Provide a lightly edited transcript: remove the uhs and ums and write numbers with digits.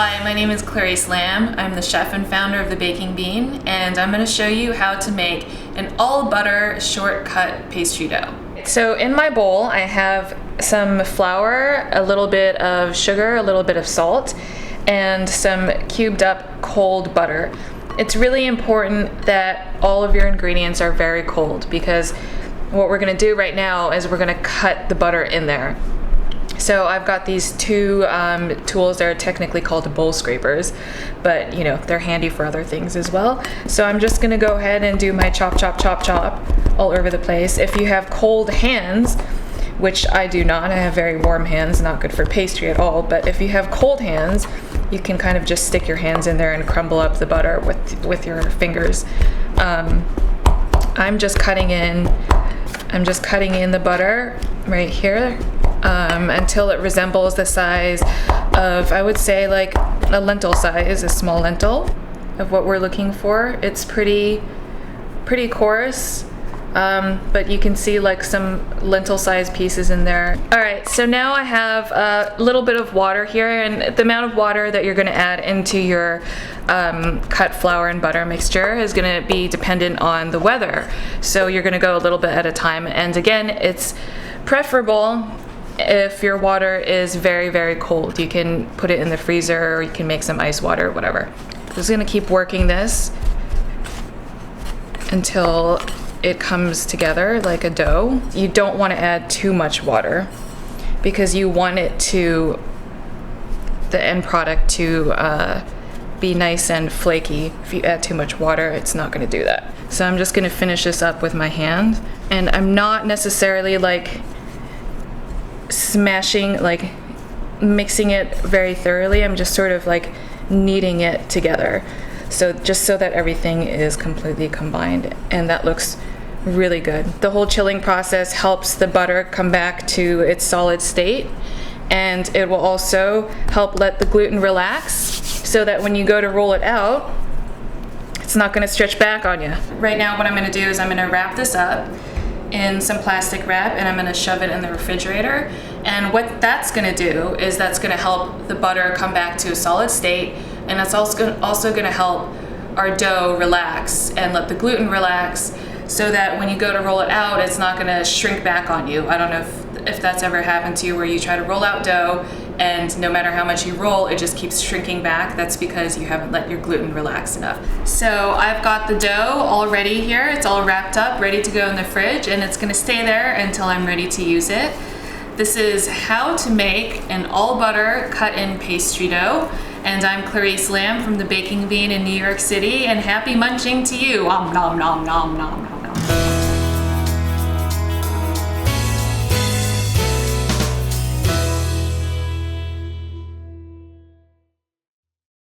Hi, my name is Clarice Lam. I'm the chef and founder of The Baking Bean, and I'm going to show you how to make an all butter shortcut pastry dough. So in my bowl, I have some flour, a little bit of sugar, a little bit of salt, and some cubed up cold butter. It's really important that all of your ingredients are very cold, because what we're going to do right now is we're going to cut the butter in there. So I've got these two tools that are technically called bowl scrapers, but you know, they're handy for other things as well. So I'm just gonna go ahead and do my chop, chop, chop, chop all over the place. If you have cold hands, which I do not, I have very warm hands, not good for pastry at all, but if you have cold hands, you can kind of just stick your hands in there and crumble up the butter with your fingers. I'm just cutting in the butter right here until it resembles the size of, I would say, like a lentil size, a small lentil of what we're looking for. It's pretty coarse, but you can see like some lentil sized pieces in there. All right, so now I have a little bit of water here, and the amount of water that you're gonna add into your cut flour and butter mixture is gonna be dependent on the weather. So you're gonna go a little bit at a time. And again, it's preferable if your water is very, very cold. You can put it in the freezer, or you can make some ice water, whatever. I'm just gonna keep working this until it comes together like a dough. You don't want to add too much water, because you want the end product to be nice and flaky. If you add too much water, it's not going to do that. So I'm just going to finish this up with my hand, and I'm not necessarily like smashing, like mixing it very thoroughly. I'm just sort of like kneading it together. So just so that everything is completely combined, and that looks really good. The whole chilling process helps the butter come back to its solid state, and it will also help let the gluten relax so that when you go to roll it out, it's not going to stretch back on you. Right now what I'm going to do is I'm going to wrap this up in some plastic wrap, and I'm going to shove it in the refrigerator. And what that's going to do is that's going to help the butter come back to a solid state, and that's also going to help our dough relax and let the gluten relax, so that when you go to roll it out, it's not going to shrink back on you. I don't know if that's ever happened to you, where you try to roll out dough and no matter how much you roll, it just keeps shrinking back. That's because you haven't let your gluten relax enough. So I've got the dough all ready here. It's all wrapped up, ready to go in the fridge, and it's going to stay there until I'm ready to use it. This is how to make an all butter cut in pastry dough. And I'm Clarice Lam from The Baking Bean in New York City, and happy munching to you. Om nom nom nom nom nom.